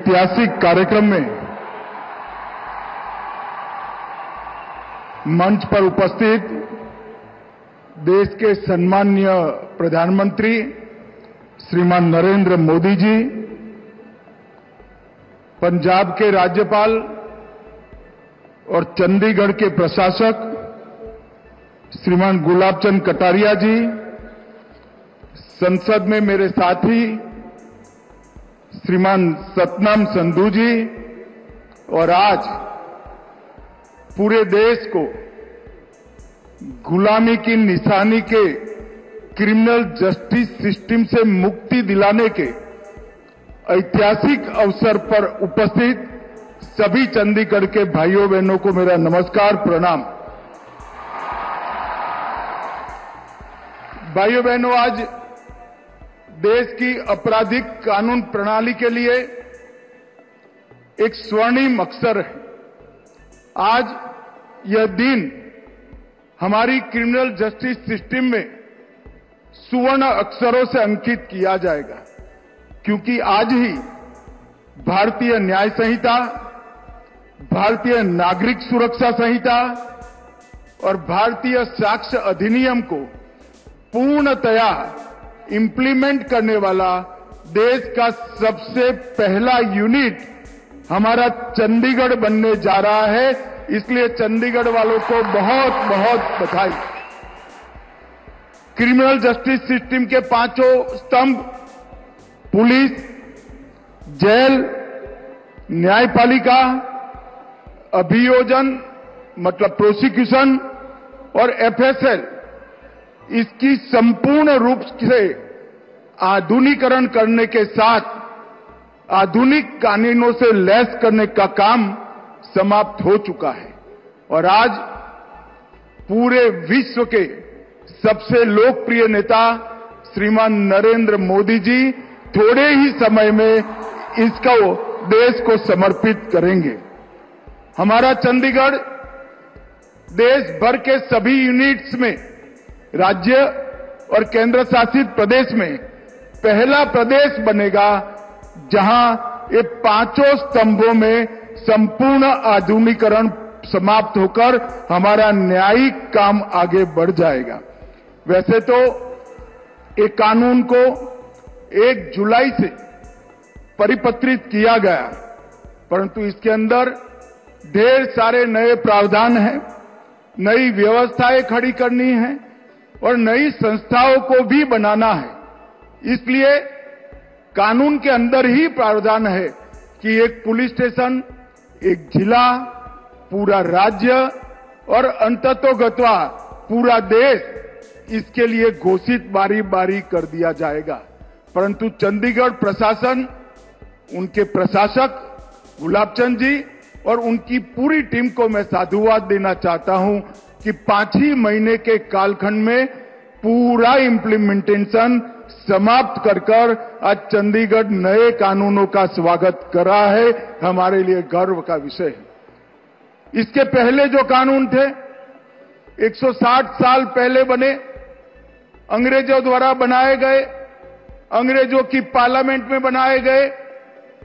ऐतिहासिक कार्यक्रम में मंच पर उपस्थित देश के सम्माननीय प्रधानमंत्री श्रीमान नरेंद्र मोदी जी, पंजाब के राज्यपाल और चंडीगढ़ के प्रशासक श्रीमान गुलाब चंद कटारिया जी, संसद में मेरे साथी श्रीमान सतनाम संधू जी और आज पूरे देश को गुलामी की निशानी के क्रिमिनल जस्टिस सिस्टम से मुक्ति दिलाने के ऐतिहासिक अवसर पर उपस्थित सभी चंडीगढ़ के भाइयों बहनों को मेरा नमस्कार, प्रणाम। भाइयों बहनों, आज देश की आपराधिक कानून प्रणाली के लिए एक स्वर्णिम अवसर है। आज यह दिन हमारी क्रिमिनल जस्टिस सिस्टम में सुवर्ण अक्षरों से अंकित किया जाएगा, क्योंकि आज ही भारतीय न्याय संहिता, भारतीय नागरिक सुरक्षा संहिता और भारतीय साक्ष्य अधिनियम को पूर्णतया इंप्लीमेंट करने वाला देश का सबसे पहला यूनिट हमारा चंडीगढ़ बनने जा रहा है। इसलिए चंडीगढ़ वालों को बहुत बहुत बधाई। क्रिमिनल जस्टिस सिस्टम के पांचों स्तंभ पुलिस, जेल, न्यायपालिका, अभियोजन मतलब प्रोसिक्यूशन और एफएसएल, इसकी संपूर्ण रूप से आधुनिकीकरण करने के साथ आधुनिक कानूनों से लैस करने का काम समाप्त हो चुका है और आज पूरे विश्व के सबसे लोकप्रिय नेता श्रीमान नरेंद्र मोदी जी थोड़े ही समय में इसको देश को समर्पित करेंगे। हमारा चंडीगढ़ देश भर के सभी यूनिट्स में राज्य और केंद्र शासित प्रदेश में पहला प्रदेश बनेगा जहां ये पांचों स्तंभों में संपूर्ण आधुनिकीकरण समाप्त होकर हमारा न्यायिक काम आगे बढ़ जाएगा। वैसे तो एक कानून को 1 जुलाई से परिपत्रित किया गया, परंतु इसके अंदर ढेर सारे नए प्रावधान हैं, नई व्यवस्थाएं खड़ी करनी है और नई संस्थाओं को भी बनाना है। इसलिए कानून के अंदर ही प्रावधान है कि एक पुलिस स्टेशन, एक जिला, पूरा राज्य और अंततोगत्वा पूरा देश इसके लिए घोषित बारी बारी कर दिया जाएगा। परंतु चंडीगढ़ प्रशासन, उनके प्रशासक गुलाब चंद जी और उनकी पूरी टीम को मैं साधुवाद देना चाहता हूं कि 5 ही महीने के कालखंड में पूरा इम्प्लीमेंटेशन समाप्त कर आज चंडीगढ़ नए कानूनों का स्वागत कर रहा है। हमारे लिए गर्व का विषय है। इसके पहले जो कानून थे 160 साल पहले बने, अंग्रेजों द्वारा बनाए गए, अंग्रेजों की पार्लियामेंट में बनाए गए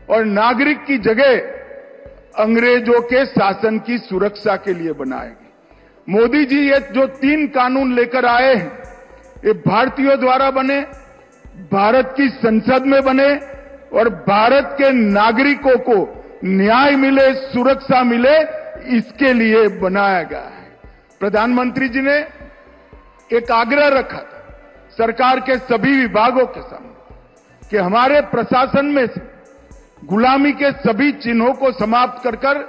और नागरिक की जगह अंग्रेजों के शासन की सुरक्षा के लिए बनाए गए। मोदी जी ये जो 3 कानून लेकर आए हैं, ये भारतीयों द्वारा बने, भारत की संसद में बने और भारत के नागरिकों को न्याय मिले, सुरक्षा मिले, इसके लिए बनाया गया है। प्रधानमंत्री जी ने एक आग्रह रखा था सरकार के सभी विभागों के सामने कि हमारे प्रशासन में से गुलामी के सभी चिन्हों को समाप्त कर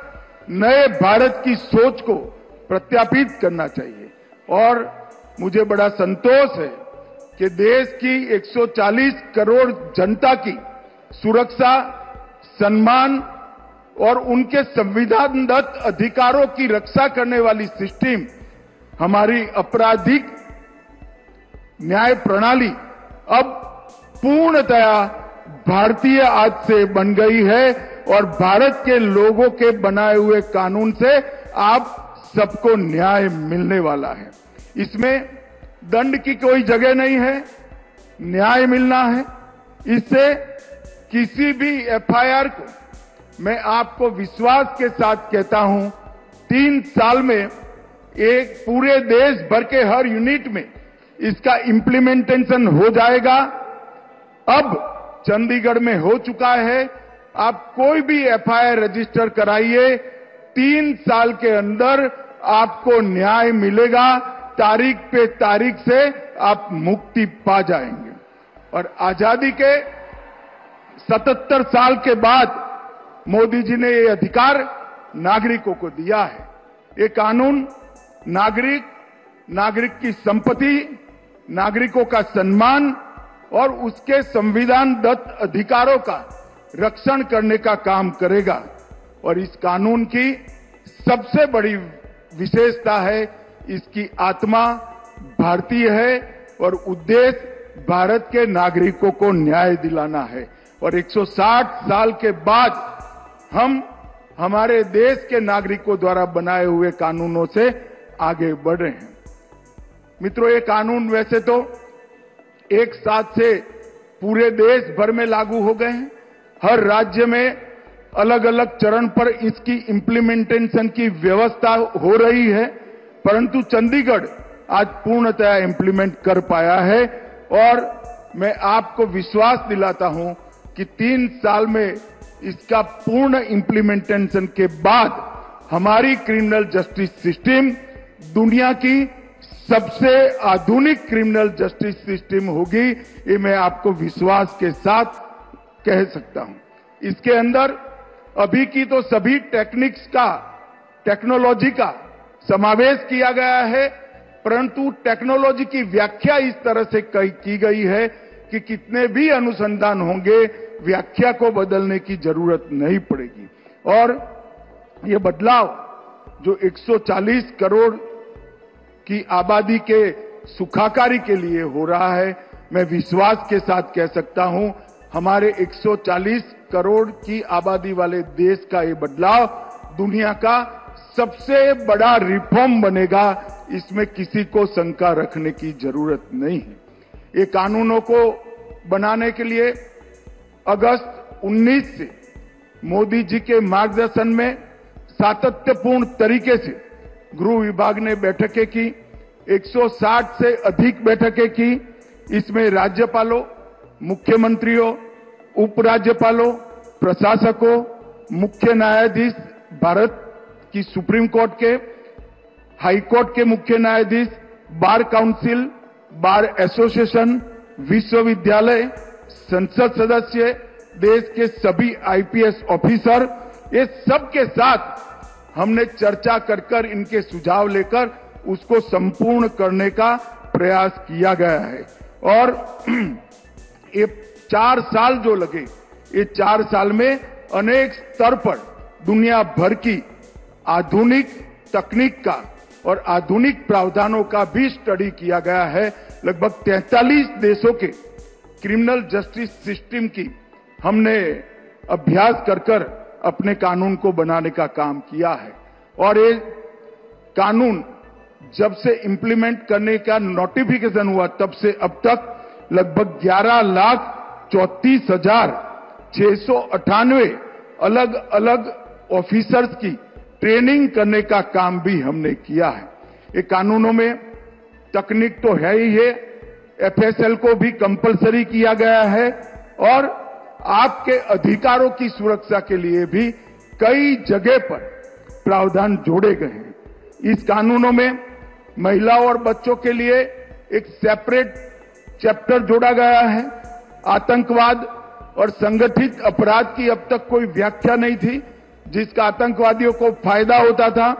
नए भारत की सोच को प्रत्यापित करना चाहिए। और मुझे बड़ा संतोष है कि देश की 140 करोड़ जनता की सुरक्षा, सम्मान और उनके संविधानदत्त अधिकारों की रक्षा करने वाली सिस्टम हमारी आपराधिक न्याय प्रणाली अब पूर्णतया भारतीय आज से बन गई है और भारत के लोगों के बनाए हुए कानून से आप सबको न्याय मिलने वाला है। इसमें दंड की कोई जगह नहीं है, न्याय मिलना है। इससे किसी भी एफआईआर को मैं आपको विश्वास के साथ कहता हूं, 3 साल में एक पूरे देश भर के हर यूनिट में इसका इम्प्लीमेंटेशन हो जाएगा। अब चंडीगढ़ में हो चुका है। आप कोई भी एफआईआर रजिस्टर कराइए, 3 साल के अंदर आपको न्याय मिलेगा। तारीख पे तारीख से आप मुक्ति पा जाएंगे। और आजादी के 77 साल के बाद मोदी जी ने ये अधिकार नागरिकों को दिया है। ये कानून नागरिक की संपत्ति, नागरिकों का सम्मान और उसके संविधान दत्त अधिकारों का रक्षण करने का काम करेगा। और इस कानून की सबसे बड़ी विशेषता है, इसकी आत्मा भारतीय है और उद्देश्य भारत के नागरिकों को न्याय दिलाना है। और 160 साल के बाद हम हमारे देश के नागरिकों द्वारा बनाए हुए कानूनों से आगे बढ़ रहे हैं। मित्रों, ये कानून वैसे तो एक साथ से पूरे देश भर में लागू हो गए हैं। हर राज्य में अलग अलग चरण पर इसकी इम्प्लीमेंटेशन की व्यवस्था हो रही है, परंतु चंडीगढ़ आज पूर्णतया इम्प्लीमेंट कर पाया है। और मैं आपको विश्वास दिलाता हूं कि 3 साल में इसका पूर्ण इम्प्लीमेंटेशन के बाद हमारी क्रिमिनल जस्टिस सिस्टम दुनिया की सबसे आधुनिक क्रिमिनल जस्टिस सिस्टम होगी। ये मैं आपको विश्वास के साथ कह सकता हूं। इसके अंदर अभी की तो सभी टेक्नोलॉजी का समावेश किया गया है, परंतु टेक्नोलॉजी की व्याख्या इस तरह से की गई है कि कितने भी अनुसंधान होंगे, व्याख्या को बदलने की जरूरत नहीं पड़ेगी। और ये बदलाव जो 140 करोड़ की आबादी के सुखाकारी के लिए हो रहा है, मैं विश्वास के साथ कह सकता हूं, हमारे 140 करोड़ की आबादी वाले देश का ये बदलाव दुनिया का सबसे बड़ा रिफॉर्म बनेगा। इसमें किसी को शंका रखने की जरूरत नहीं है। ये कानूनों को बनाने के लिए अगस्त 19 से मोदी जी के मार्गदर्शन में सातत्यपूर्ण तरीके से गृह विभाग ने बैठकें की, 160 से अधिक बैठकें की। इसमें राज्यपालों, मुख्यमंत्रियों, उपराज्यपालों, प्रशासकों, मुख्य न्यायाधीश भारत की सुप्रीम कोर्ट के, हाई कोर्ट के मुख्य न्यायाधीश, बार काउंसिल, बार एसोसिएशन, विश्वविद्यालय, संसद सदस्य, देश के सभी आईपीएस ऑफिसर, ये सब के साथ हमने चर्चा कर इनके सुझाव लेकर उसको संपूर्ण करने का प्रयास किया गया है। और ये 4 साल जो लगे, ये 4 साल में अनेक स्तर पर दुनिया भर की आधुनिक तकनीक का और आधुनिक प्रावधानों का भी स्टडी किया गया है। लगभग 43 देशों के क्रिमिनल जस्टिस सिस्टम की हमने अभ्यास कर अपने कानून को बनाने का काम किया है। और ये कानून जब से इंप्लीमेंट करने का नोटिफिकेशन हुआ तब से अब तक लगभग 11,34,698 अलग अलग ऑफिसर्स की ट्रेनिंग करने का काम भी हमने किया है। ये कानूनों में तकनीक तो है ही है, एफएसएल को भी कंपलसरी किया गया है और आपके अधिकारों की सुरक्षा के लिए भी कई जगह पर प्रावधान जोड़े गए हैं। इस कानूनों में महिलाओं और बच्चों के लिए एक सेपरेट चैप्टर जोड़ा गया है। आतंकवाद और संगठित अपराध की अब तक कोई व्याख्या नहीं थी, जिसका आतंकवादियों को फायदा होता था।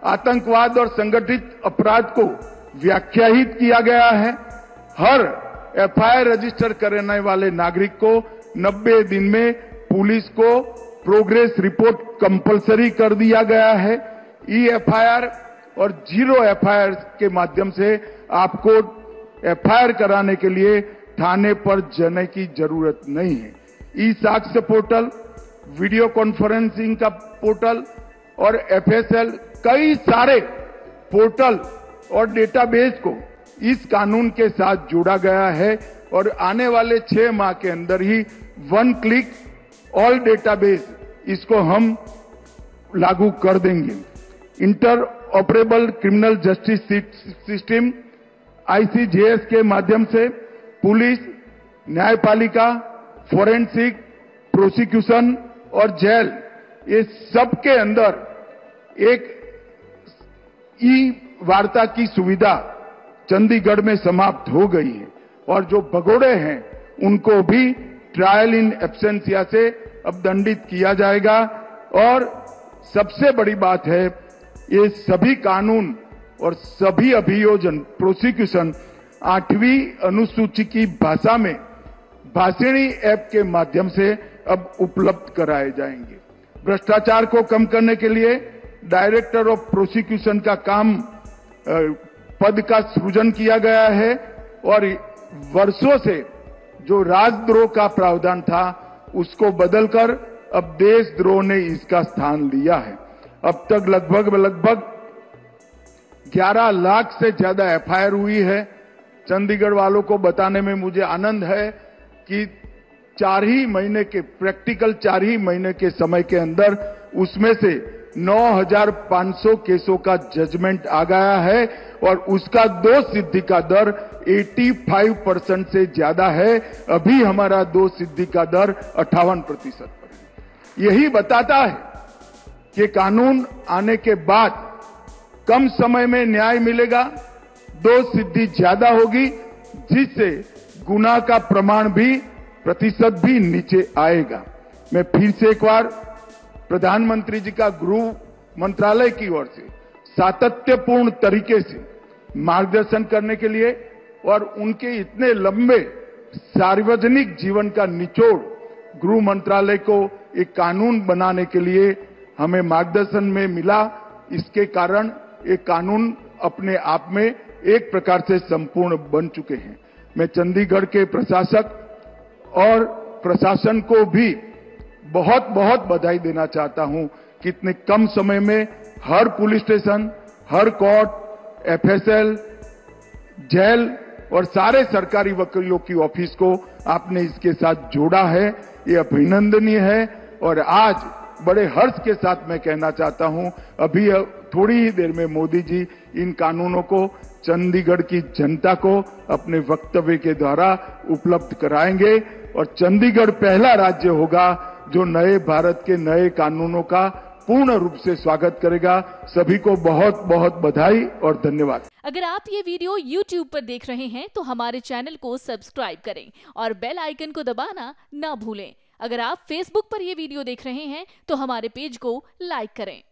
आतंकवाद और संगठित अपराध को व्याख्याहित किया गया है। हर एफआईआर रजिस्टर करने वाले नागरिक को 90 दिन में पुलिस को प्रोग्रेस रिपोर्ट कंपलसरी कर दिया गया है। ई एफआईआर और जीरो एफआईआर के माध्यम से आपको एफआईआर कराने के लिए थाने पर जाने की जरूरत नहीं है। ई साक्ष्य पोर्टल, वीडियो कॉन्फ्रेंसिंग का पोर्टल और एफएसएल, कई सारे पोर्टल और डेटाबेस को इस कानून के साथ जोड़ा गया है और आने वाले 6 माह के अंदर ही 1 क्लिक ऑल डेटाबेस इसको हम लागू कर देंगे। Inter operable criminal justice system ICJS के माध्यम से पुलिस, न्यायपालिका, फोरेंसिक, प्रोसिक्यूशन और जेल, ये सब के अंदर एक वार्ता की सुविधा चंडीगढ़ में समाप्त हो गई है और जो भगोड़े हैं उनको भी ट्रायल इन एब्सेंसिया से अब दंडित किया जाएगा। और सबसे बड़ी बात है, ये सभी कानून और सभी अभियोजन प्रोसिक्यूशन 8वीं अनुसूची की भाषा में भाषिणी ऐप के माध्यम से अब उपलब्ध कराए जाएंगे। भ्रष्टाचार को कम करने के लिए डायरेक्टर ऑफ प्रोसिक्यूशन का पद का सृजन किया गया है और वर्षों से जो राजद्रोह का प्रावधान था उसको बदलकर अब देशद्रोह ने इसका स्थान लिया है। अब तक लगभग 11 लाख से ज्यादा FIR हुई है। चंडीगढ़ वालों को बताने में मुझे आनंद है कि 4 ही महीने के समय के अंदर उसमें से 9,500 केसों का जजमेंट आ गया है और उसका दोष सिद्धि का दर 85% से ज्यादा है। अभी हमारा दोष सिद्धि का दर 58% पर है। यही बताता है कि कानून आने के बाद कम समय में न्याय मिलेगा, दोष सिद्धि ज्यादा होगी, जिससे गुनाह का प्रमाण भी प्रतिशत भी नीचे आएगा। मैं फिर से एक बार प्रधानमंत्री जी का गृह मंत्रालय की ओर से सातत्यपूर्ण तरीके से मार्गदर्शन करने के लिए और उनके इतने लंबे सार्वजनिक जीवन का निचोड़ गृह मंत्रालय को एक कानून बनाने के लिए हमें मार्गदर्शन में मिला। इसके कारण ये कानून अपने आप में एक प्रकार से संपूर्ण बन चुके हैं। मैं चंडीगढ़ के प्रशासक और प्रशासन को भी बहुत बहुत बधाई देना चाहता हूं कि इतने कम समय में हर पुलिस स्टेशन, हर कोर्ट, FSL, जेल और सारे सरकारी वकीलों की ऑफिस को आपने इसके साथ जोड़ा है। ये अभिनंदनीय है और आज बड़े हर्ष के साथ मैं कहना चाहता हूं, अभी थोड़ी ही देर में मोदी जी इन कानूनों को चंडीगढ़ की जनता को अपने वक्तव्य के द्वारा उपलब्ध कराएंगे और चंडीगढ़ पहला राज्य होगा जो नए भारत के नए कानूनों का पूर्ण रूप से स्वागत करेगा। सभी को बहुत बहुत बधाई और धन्यवाद। अगर आप ये वीडियो YouTube पर देख रहे हैं तो हमारे चैनल को सब्सक्राइब करें और बेल आइकन को दबाना ना भूलें। अगर आप Facebook पर ये वीडियो देख रहे हैं तो हमारे पेज को लाइक करें।